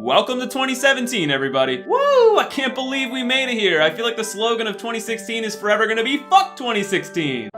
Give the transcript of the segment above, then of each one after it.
Welcome to 2017, everybody. Woo! I can't believe we made it here. I feel like the slogan of 2016 is forever gonna be fuck 2016.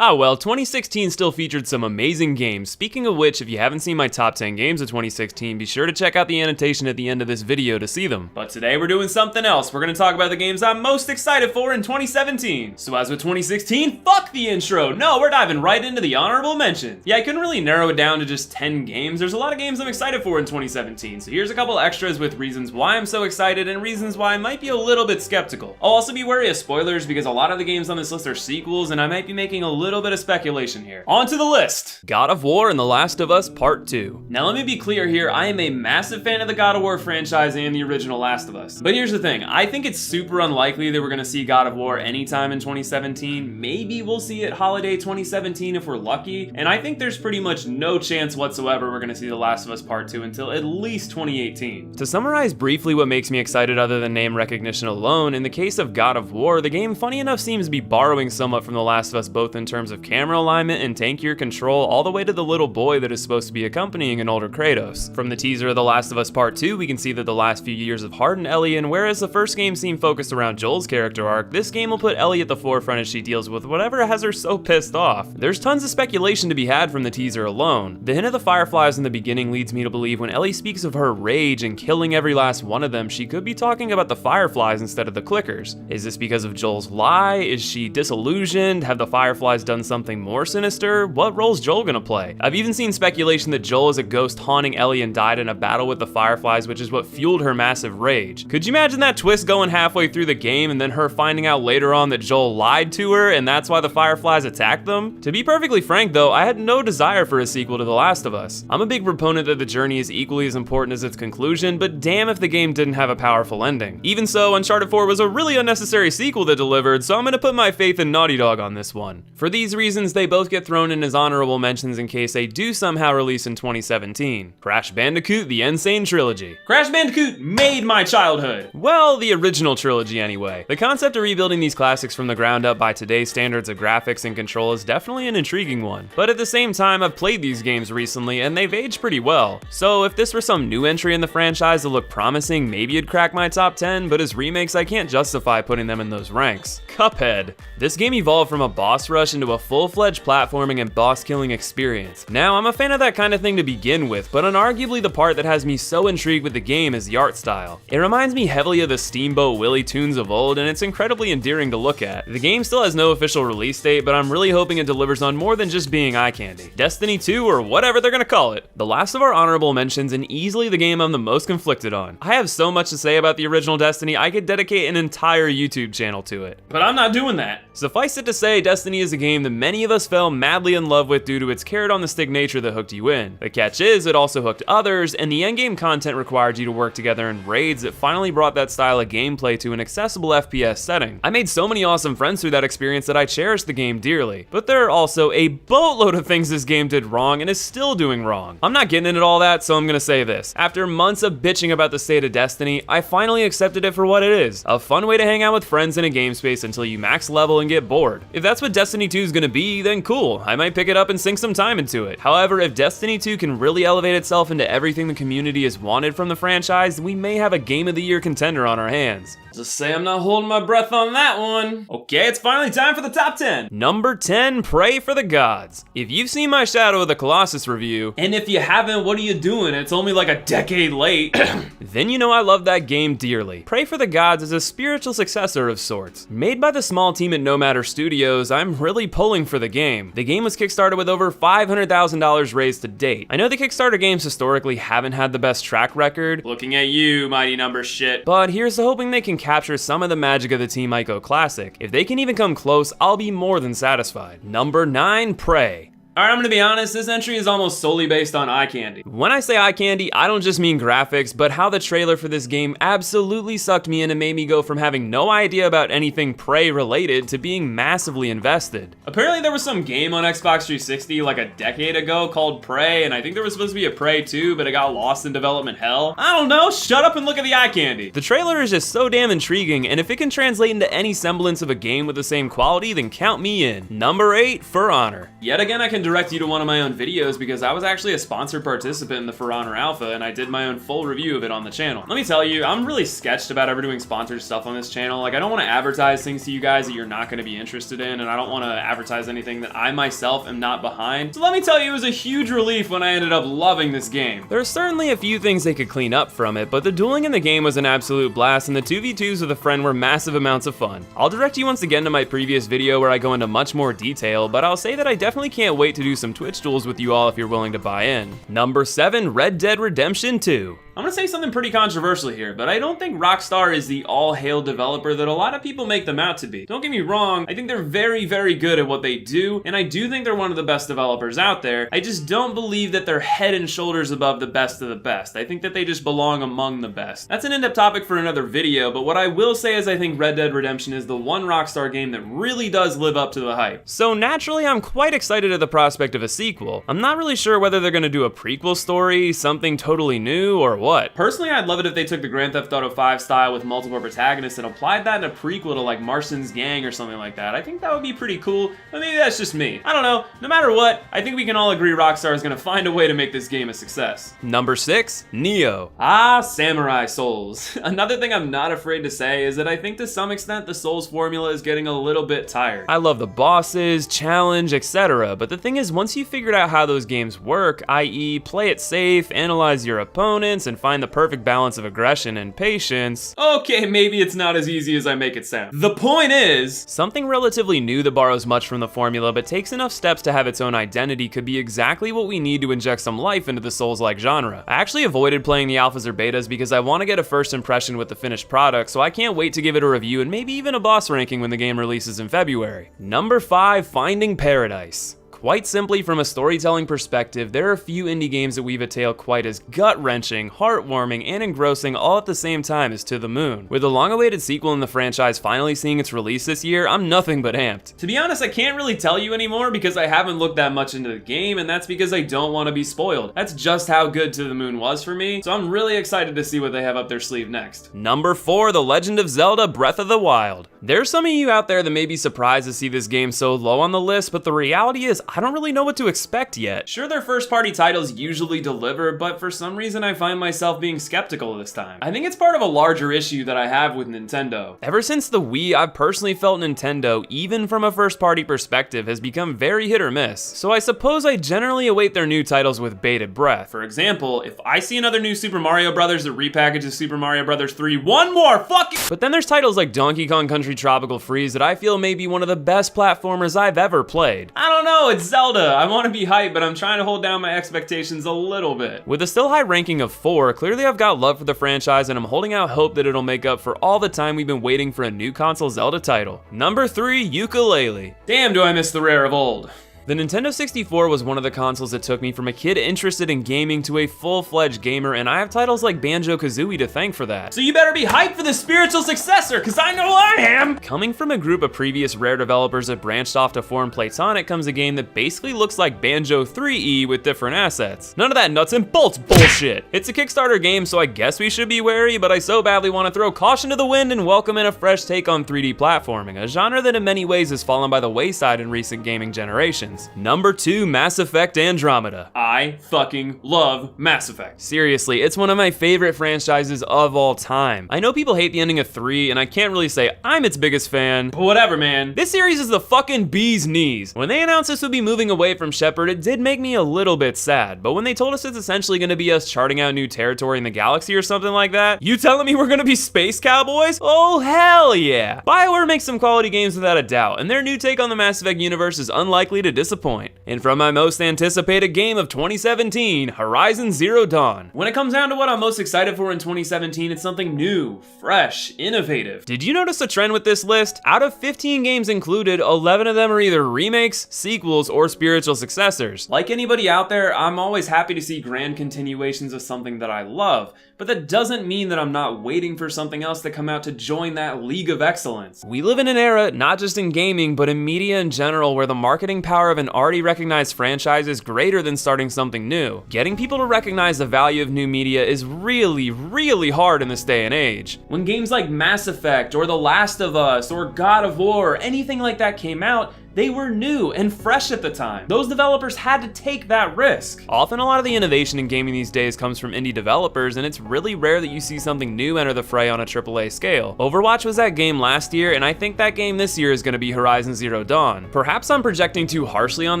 Ah well, 2016 still featured some amazing games. Speaking of which, if you haven't seen my top 10 games of 2016, be sure to check out the annotation at the end of this video to see them. But today we're doing something else. We're gonna talk about the games I'm most excited for in 2017. So as with 2016, fuck the intro. No, we're diving right into the honorable mentions. Yeah, I couldn't really narrow it down to just 10 games. There's a lot of games I'm excited for in 2017. So here's a couple extras with reasons why I'm so excited and reasons why I might be a little bit skeptical. I'll also be wary of spoilers because a lot of the games on this list are sequels and I might be making a little bit of speculation here. On to the list. God of War and The Last of Us Part 2. Now let me be clear here, I am a massive fan of the God of War franchise and the original Last of Us. But here's the thing, I think it's super unlikely that we're gonna see God of War anytime in 2017. Maybe we'll see it holiday 2017 if we're lucky, and I think there's pretty much no chance whatsoever we're gonna see The Last of Us Part 2 until at least 2018. To summarize briefly what makes me excited other than name recognition alone, in the case of God of War, the game funny enough seems to be borrowing somewhat from The Last of Us both in terms of camera alignment and tankier control all the way to the little boy that is supposed to be accompanying an older Kratos. From the teaser of The Last of Us Part 2, we can see that the last few years have hardened Ellie, and whereas the first game seemed focused around Joel's character arc, this game will put Ellie at the forefront as she deals with whatever has her so pissed off. There's tons of speculation to be had from the teaser alone. The hint of the fireflies in the beginning leads me to believe when Ellie speaks of her rage and killing every last one of them, she could be talking about the fireflies instead of the clickers. Is this because of Joel's lie? Is she disillusioned? Have the fireflies done something more sinister? What role's Joel gonna play? I've even seen speculation that Joel is a ghost haunting Ellie and died in a battle with the fireflies, which is what fueled her massive rage. Could you imagine that twist going halfway through the game and then her finding out later on that Joel lied to her and that's why the fireflies attacked them? To be perfectly frank though, I had no desire for a sequel to The Last of Us. I'm a big proponent that the journey is equally as important as its conclusion, but damn if the game didn't have a powerful ending. Even so, Uncharted 4 was a really unnecessary sequel that delivered, so I'm gonna put my faith in Naughty Dog on this one. For these reasons, they both get thrown in as honorable mentions in case they do somehow release in 2017. Crash Bandicoot: The Insane Trilogy. Crash Bandicoot made my childhood! Well, the original trilogy anyway. The concept of rebuilding these classics from the ground up by today's standards of graphics and control is definitely an intriguing one. But at the same time, I've played these games recently and they've aged pretty well. So if this were some new entry in the franchise that looked promising, maybe it'd crack my top 10, but as remakes, I can't justify putting them in those ranks. Cuphead. This game evolved from a boss rush into a full-fledged platforming and boss killing experience. Now, I'm a fan of that kind of thing to begin with, but unarguably the part that has me so intrigued with the game is the art style. It reminds me heavily of the Steamboat Willie tunes of old, and it's incredibly endearing to look at. The game still has no official release date, but I'm really hoping it delivers on more than just being eye candy. Destiny 2 or whatever they're gonna call it. The last of our honorable mentions and easily the game I'm the most conflicted on. I have so much to say about the original Destiny, I could dedicate an entire YouTube channel to it. But I'm not doing that. Suffice it to say, Destiny is a game that many of us fell madly in love with due to its carrot-on-the-stick nature that hooked you in. The catch is, it also hooked others, and the endgame content required you to work together in raids that finally brought that style of gameplay to an accessible FPS setting. I made so many awesome friends through that experience that I cherish the game dearly. But there are also a boatload of things this game did wrong and is still doing wrong. I'm not getting into all that, so I'm gonna say this. After months of bitching about the state of Destiny, I finally accepted it for what it is. A fun way to hang out with friends in a game space until you max level and get bored. If that's what Destiny 2 is gonna be, then cool. I might pick it up and sink some time into it. However, if Destiny 2 can really elevate itself into everything the community has wanted from the franchise, we may have a Game of the Year contender on our hands. Just say I'm not holding my breath on that one. Okay, it's finally time for the top 10. Number 10, Pray for the Gods. If you've seen my Shadow of the Colossus review, and if you haven't, what are you doing? It's only like a decade late. Then you know I love that game dearly. Pray for the Gods is a spiritual successor of sorts. Made by the small team at No Matter Studios, I'm really pulling for the game. The game was kickstarted with over $500,000 raised to date. I know the Kickstarter games historically haven't had the best track record. Looking at you, mighty number shit. But here's to hoping they can capture some of the magic of the Team Ico Classic. If they can even come close, I'll be more than satisfied. Number 9, Prey. Alright, I'm gonna be honest, this entry is almost solely based on eye candy. When I say eye candy, I don't just mean graphics, but how the trailer for this game absolutely sucked me in and made me go from having no idea about anything Prey related to being massively invested. Apparently there was some game on Xbox 360 like a decade ago called Prey, and I think there was supposed to be a Prey 2, but it got lost in development hell. I don't know, shut up and look at the eye candy. The trailer is just so damn intriguing, and if it can translate into any semblance of a game with the same quality, then count me in. Number 8, For Honor. Yet again, I can direct you to one of my own videos because I was actually a sponsored participant in the For Honor Alpha, and I did my own full review of it on the channel. Let me tell you, I'm really sketched about ever doing sponsored stuff on this channel. Like, I don't want to advertise things to you guys that you're not going to be interested in, and I don't want to advertise anything that I myself am not behind. So let me tell you, it was a huge relief when I ended up loving this game. There are certainly a few things they could clean up from it, but the dueling in the game was an absolute blast, and the 2v2s with a friend were massive amounts of fun. I'll direct you once again to my previous video where I go into much more detail, but I'll say that I definitely can't wait to do some Twitch duels with you all if you're willing to buy in. Number 7, Red Dead Redemption 2. I'm gonna say something pretty controversial here, but I don't think Rockstar is the all-hail developer that a lot of people make them out to be. Don't get me wrong, I think they're very, very good at what they do, and I do think they're one of the best developers out there. I just don't believe that they're head and shoulders above the best of the best. I think that they just belong among the best. That's an in-depth topic for another video, but what I will say is I think Red Dead Redemption is the one Rockstar game that really does live up to the hype. So naturally, I'm quite excited at the prospect of a sequel. I'm not really sure whether they're gonna do a prequel story, something totally new, or what. Personally, I'd love it if they took the Grand Theft Auto 5 style with multiple protagonists and applied that in a prequel to like Marston's Gang or something like that. I think that would be pretty cool, but maybe that's just me. I don't know. No matter what, I think we can all agree Rockstar is gonna find a way to make this game a success. Number 6, Neo. Ah, Samurai Souls. Another thing I'm not afraid to say is that I think to some extent the Souls formula is getting a little bit tired. I love the bosses, challenge, etc. But the thing is, once you figured out how those games work, i.e. play it safe, analyze your opponents, and find the perfect balance of aggression and patience, okay, maybe it's not as easy as I make it sound. The point is, something relatively new that borrows much from the formula but takes enough steps to have its own identity could be exactly what we need to inject some life into the Souls-like genre. I actually avoided playing the alphas or betas because I want to get a first impression with the finished product, so I can't wait to give it a review and maybe even a boss ranking when the game releases in February. Number 5, Finding Paradise. Quite simply, from a storytelling perspective, there are few indie games that weave a tale quite as gut-wrenching, heartwarming, and engrossing all at the same time as To the Moon. With the long-awaited sequel in the franchise finally seeing its release this year, I'm nothing but amped. To be honest, I can't really tell you anymore because I haven't looked that much into the game, and that's because I don't want to be spoiled. That's just how good To the Moon was for me, so I'm really excited to see what they have up their sleeve next. Number 4, The Legend of Zelda Breath of the Wild. There's some of you out there that may be surprised to see this game so low on the list, but the reality is I don't really know what to expect yet. Sure, their first-party titles usually deliver, but for some reason I find myself being skeptical this time. I think it's part of a larger issue that I have with Nintendo. Ever since the Wii, I've personally felt Nintendo, even from a first-party perspective, has become very hit or miss. So I suppose I generally await their new titles with bated breath. For example, if I see another new Super Mario Bros. That repackages Super Mario Bros. 3 one more fucking— But then there's titles like Donkey Kong Country Tropical Freeze that I feel may be one of the best platformers I've ever played. I don't know, it's Zelda. I want to be hyped, but I'm trying to hold down my expectations a little bit. With a still high ranking of 4, clearly I've got love for the franchise and I'm holding out hope that it'll make up for all the time we've been waiting for a new console Zelda title. Number 3, Yooka-laylee. Damn, do I miss the rare of old. The Nintendo 64 was one of the consoles that took me from a kid interested in gaming to a full-fledged gamer, and I have titles like Banjo-Kazooie to thank for that. So you better be hyped for the spiritual successor, cause I know I am! Coming from a group of previous Rare developers that branched off to form Playtonic comes a game that basically looks like Banjo 3E with different assets. None of that nuts and bolts bullshit! It's a Kickstarter game, so I guess we should be wary, but I so badly want to throw caution to the wind and welcome in a fresh take on 3D platforming, a genre that in many ways has fallen by the wayside in recent gaming generations. Number 2, Mass Effect Andromeda. I fucking love Mass Effect. Seriously, it's one of my favorite franchises of all time. I know people hate the ending of 3, and I can't really say I'm its biggest fan, but whatever, man. This series is the fucking bee's knees. When they announced this would be moving away from Shepard, it did make me a little bit sad, but when they told us it's essentially gonna be us charting out new territory in the galaxy or something like that, you telling me we're gonna be space cowboys? Oh, hell yeah. BioWare makes some quality games without a doubt, and their new take on the Mass Effect universe is unlikely to disappoint. And from my most anticipated game of 2017, Horizon Zero Dawn. When it comes down to what I'm most excited for in 2017, it's something new, fresh, innovative. Did you notice a trend with this list? Out of 15 games included, 11 of them are either remakes, sequels, or spiritual successors. Like anybody out there, I'm always happy to see grand continuations of something that I love, but that doesn't mean that I'm not waiting for something else to come out to join that league of excellence. We live in an era, not just in gaming, but in media in general, where the marketing power of an already recognized franchise is greater than starting something new. Getting people to recognize the value of new media is really, really hard in this day and age. When games like Mass Effect, or The Last of Us, or God of War, or anything like that came out, they were new and fresh at the time. Those developers had to take that risk. Often a lot of the innovation in gaming these days comes from indie developers, and it's really rare that you see something new enter the fray on a AAA scale. Overwatch was that game last year, and I think that game this year is going to be Horizon Zero Dawn. Perhaps I'm projecting too harshly on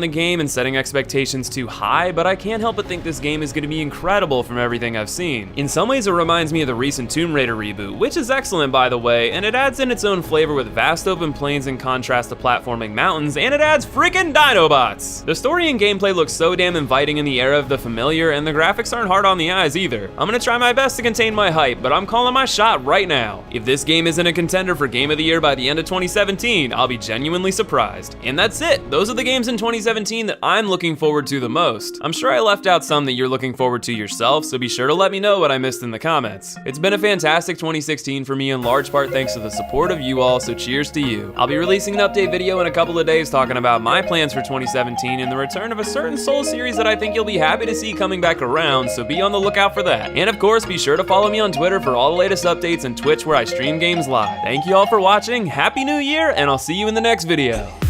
the game and setting expectations too high, but I can't help but think this game is going to be incredible from everything I've seen. In some ways it reminds me of the recent Tomb Raider reboot, which is excellent by the way, and it adds in its own flavor with vast open plains in contrast to platforming mountains, and it adds freaking Dinobots! The story and gameplay look so damn inviting in the era of the familiar, and the graphics aren't hard on the eyes either. I'm gonna try my best to contain my hype, but I'm calling my shot right now. If this game isn't a contender for Game of the Year by the end of 2017, I'll be genuinely surprised. And that's it! Those are the games in 2017 that I'm looking forward to the most. I'm sure I left out some that you're looking forward to yourself, so be sure to let me know what I missed in the comments. It's been a fantastic 2016 for me, in large part thanks to the support of you all, so cheers to you. I'll be releasing an update video in a couple of days talking about my plans for 2017 and the return of a certain Souls series that I think you'll be happy to see coming back around, so be on the lookout for that. And of course, be sure to follow me on Twitter for all the latest updates and Twitch where I stream games live. Thank you all for watching, Happy New Year, and I'll see you in the next video.